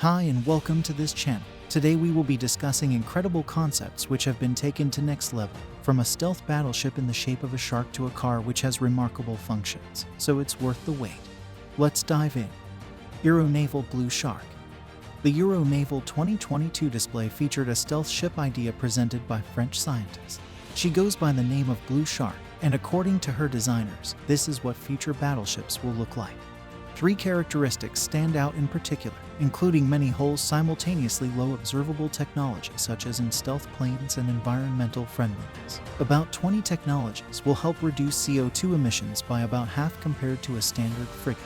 Hi and welcome to this channel. Today we will be discussing incredible concepts which have been taken to next level, from a stealth battleship in the shape of a shark to a car which has remarkable functions, so it's worth the wait. Let's dive in. Euronaval Blue Shark. The Euronaval 2022 display featured a stealth ship idea presented by French scientists. She goes by the name of Blue Shark, and according to her designers, this is what future battleships will look like. Three characteristics stand out in particular, including many holes simultaneously, low observable technology such as in stealth planes and environmental friendliness. About 20 technologies will help reduce CO2 emissions by about half compared to a standard frigate.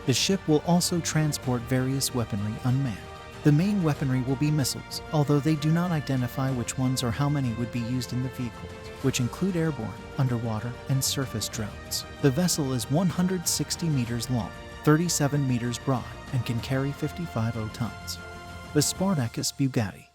The ship will also transport various weaponry unmanned. The main weaponry will be missiles, although they do not identify which ones or how many would be used in the vehicles, which include airborne, underwater, and surface drones. The vessel is 160 meters long, 37 meters broad, and can carry 55 tons. The Spartacus Bugatti.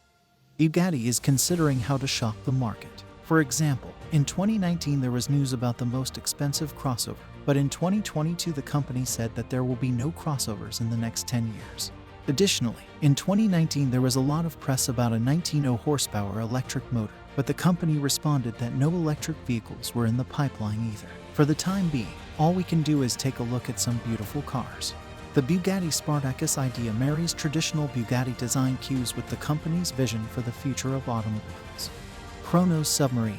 Bugatti is considering how to shock the market. For example, in 2019 there was news about the most expensive crossover, but in 2022 the company said that there will be no crossovers in the next 10 years. Additionally, in 2019 there was a lot of press about a 19 horsepower electric motor, but the company responded that no electric vehicles were in the pipeline either. For the time being, all we can do is take a look at some beautiful cars. The Bugatti Spartacus idea marries traditional Bugatti design cues with the company's vision for the future of automobiles. Kronos Submarine.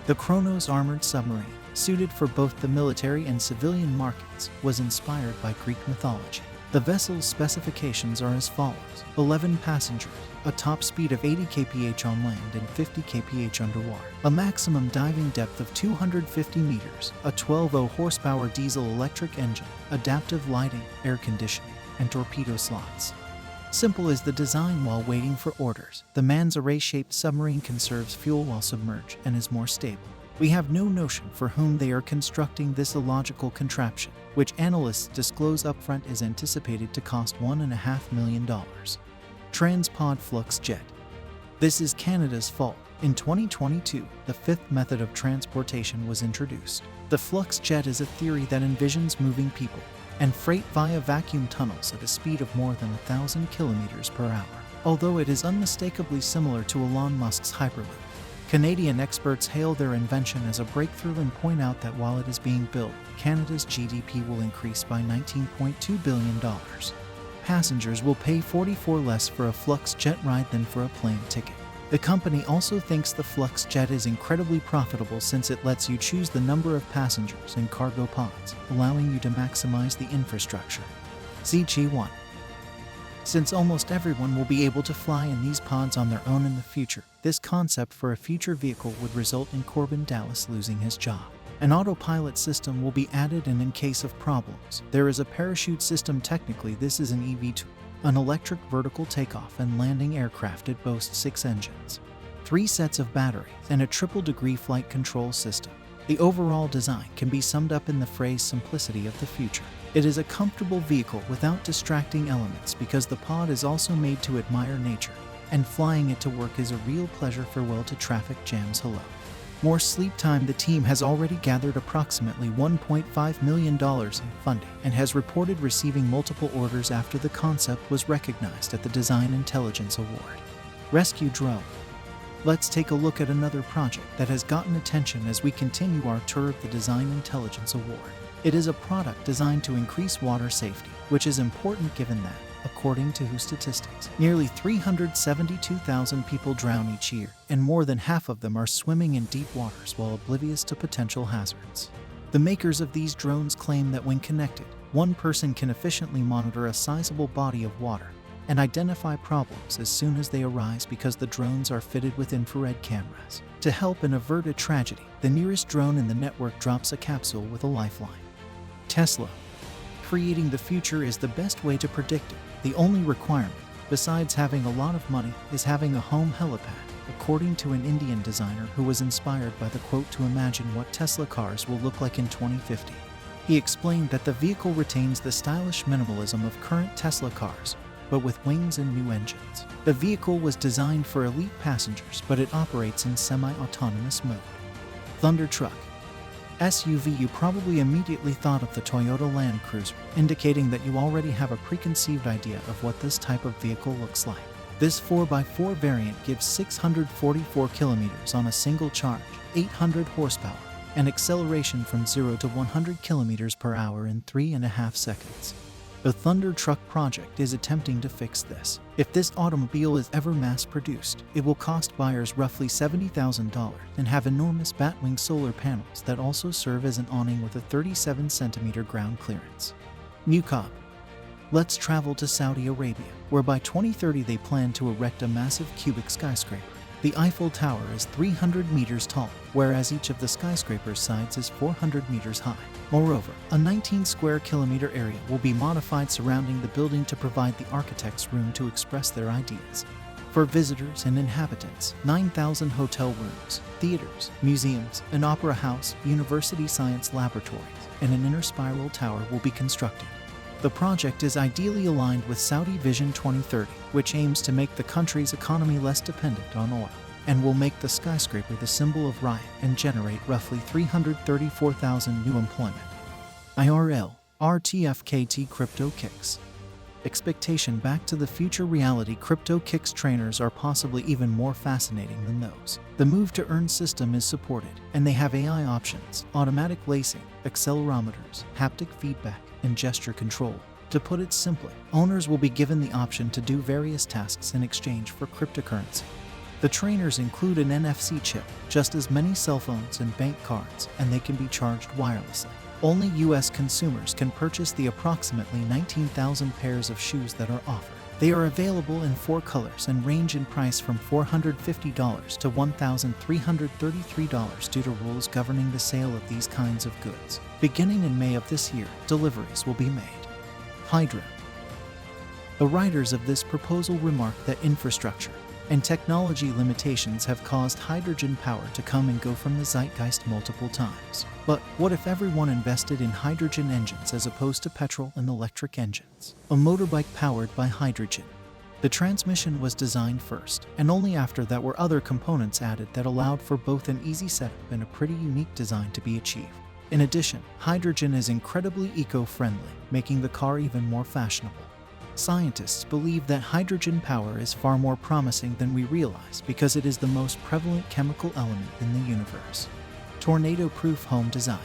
The Kronos armored submarine, suited for both the military and civilian markets, was inspired by Greek mythology. The vessel's specifications are as follows: 11 passengers, a top speed of 80 kph on land and 50 kph underwater, a maximum diving depth of 250 meters, a 12 horsepower diesel-electric engine, adaptive lighting, air conditioning, and torpedo slots. Simple is the design while waiting for orders. The Mans array-shaped submarine conserves fuel while submerged and is more stable. We have no notion for whom they are constructing this illogical contraption, which analysts disclose upfront is anticipated to cost $1.5 million. Transpod Flux Jet. This is Canada's fault. In 2022, the fifth method of transportation was introduced. The flux jet is a theory that envisions moving people and freight via vacuum tunnels at a speed of more than 1,000 kilometers per hour, although it is unmistakably similar to Elon Musk's Hyperloop. Canadian experts hail their invention as a breakthrough and point out that while it is being built, Canada's GDP will increase by $19.2 billion. Passengers will pay 44 less for a flux jet ride than for a plane ticket. The company also thinks the flux jet is incredibly profitable since it lets you choose the number of passengers and cargo pods, allowing you to maximize the infrastructure. ZG-1. Since almost everyone will be able to fly in these pods on their own in the future, this concept for a future vehicle would result in Corbin Dallas losing his job. An autopilot system will be added, and in case of problems, there is a parachute system. Technically, this is an eVTOL, an electric vertical takeoff and landing aircraft. It boasts 6 engines, 3 sets of batteries, and a triple-degree flight control system. The overall design can be summed up in the phrase simplicity of the future. It is a comfortable vehicle without distracting elements because the pod is also made to admire nature, and flying it to work is a real pleasure. Farewell to traffic jams. Hello. More sleep time. The team has already gathered approximately $1.5 million in funding and has reported receiving multiple orders after the concept was recognized at the Design Intelligence Award. Rescue Drone. Let's take a look at another project that has gotten attention as we continue our tour of the Design Intelligence Award. It is a product designed to increase water safety, which is important given that, according to WHO statistics, nearly 372,000 people drown each year, and more than half of them are swimming in deep waters while oblivious to potential hazards. The makers of these drones claim that when connected, one person can efficiently monitor a sizable body of water and identify problems as soon as they arise because the drones are fitted with infrared cameras. To help and avert a tragedy, the nearest drone in the network drops a capsule with a lifeline. Tesla. Creating the future is the best way to predict it. The only requirement, besides having a lot of money, is having a home helipad, according to an Indian designer who was inspired by the quote to imagine what Tesla cars will look like in 2050. He explained that the vehicle retains the stylish minimalism of current Tesla cars, but with wings and new engines. The vehicle was designed for elite passengers, but it operates in semi-autonomous mode. Thunder Truck. SUV, you probably immediately thought of the Toyota Land Cruiser, indicating that you already have a preconceived idea of what this type of vehicle looks like. This 4x4 variant gives 644 kilometers on a single charge, 800 horsepower, and acceleration from 0 to 100 kilometers per hour in 3.5 seconds. The Thunder Truck project is attempting to fix this. If this automobile is ever mass-produced, it will cost buyers roughly $70,000 and have enormous Batwing solar panels that also serve as an awning with a 37-centimeter ground clearance. New Cobb. Let's travel to Saudi Arabia, where by 2030 they plan to erect a massive cubic skyscraper. The Eiffel Tower is 300 meters tall, whereas each of the skyscraper's sides is 400 meters high. Moreover, a 19 square kilometer area will be modified surrounding the building to provide the architects room to express their ideas. For visitors and inhabitants, 9,000 hotel rooms, theaters, museums, an opera house, university science laboratories, and an inner spiral tower will be constructed. The project is ideally aligned with Saudi Vision 2030, which aims to make the country's economy less dependent on oil, and will make the skyscraper the symbol of riot and generate roughly 334,000 new employment. IRL, RTFKT Crypto Kicks. Expectation Back to the Future reality Crypto Kicks trainers are possibly even more fascinating than those. The move to earn system is supported, and they have AI options, automatic lacing, accelerometers, haptic feedback, and gesture control. To put it simply, owners will be given the option to do various tasks in exchange for cryptocurrency. The trainers include an NFC chip, just as many cell phones and bank cards, and they can be charged wirelessly. Only US consumers can purchase the approximately 19,000 pairs of shoes that are offered. They are available in 4 colors and range in price from $450 to $1,333 due to rules governing the sale of these kinds of goods. Beginning in May of this year, deliveries will be made. Hydro. The writers of this proposal remark that infrastructure and technology limitations have caused hydrogen power to come and go from the zeitgeist multiple times. But what if everyone invested in hydrogen engines as opposed to petrol and electric engines? A motorbike powered by hydrogen. The transmission was designed first, and only after that were other components added that allowed for both an easy setup and a pretty unique design to be achieved. In addition, hydrogen is incredibly eco-friendly, making the car even more fashionable. Scientists believe that hydrogen power is far more promising than we realize because it is the most prevalent chemical element in the universe. Tornado-proof home design.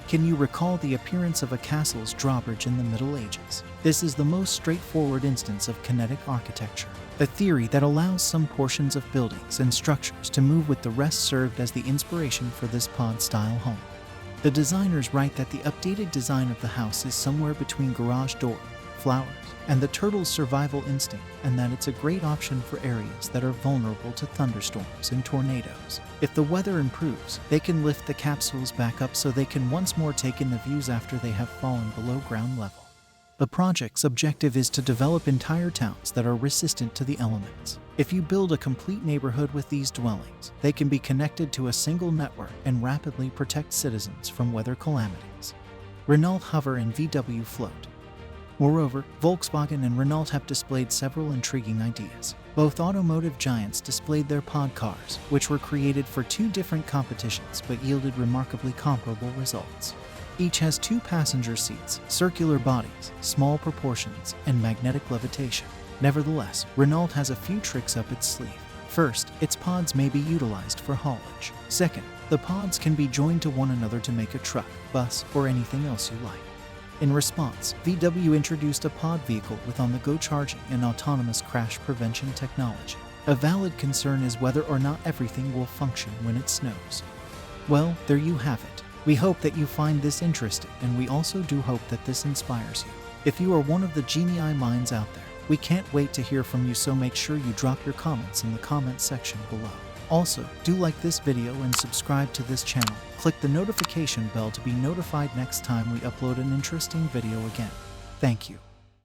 Can you recall the appearance of a castle's drawbridge in the Middle Ages? This is the most straightforward instance of kinetic architecture. A theory that allows some portions of buildings and structures to move with the rest served as the inspiration for this pod-style home. The designers write that the updated design of the house is somewhere between garage door, flowers, and the turtle's survival instinct, and that it's a great option for areas that are vulnerable to thunderstorms and tornadoes. If the weather improves, they can lift the capsules back up so they can once more take in the views after they have fallen below ground level. The project's objective is to develop entire towns that are resistant to the elements. If you build a complete neighborhood with these dwellings, they can be connected to a single network and rapidly protect citizens from weather calamities. Renault Hover and VW Float. Moreover, Volkswagen and Renault have displayed several intriguing ideas. Both automotive giants displayed their pod cars, which were created for 2 different competitions but yielded remarkably comparable results. Each has 2 passenger seats, circular bodies, small proportions, and magnetic levitation. Nevertheless, Renault has a few tricks up its sleeve. First, its pods may be utilized for haulage. Second, the pods can be joined to one another to make a truck, bus, or anything else you like. In response, VW introduced a pod vehicle with on-the-go charging and autonomous crash prevention technology. A valid concern is whether or not everything will function when it snows. Well, there you have it. We hope that you find this interesting, and we also do hope that this inspires you. If you are one of the genii minds out there, we can't wait to hear from you, so make sure you drop your comments in the comments section below. Also, do like this video and subscribe to this channel. Click the notification bell to be notified next time we upload an interesting video again. Thank you.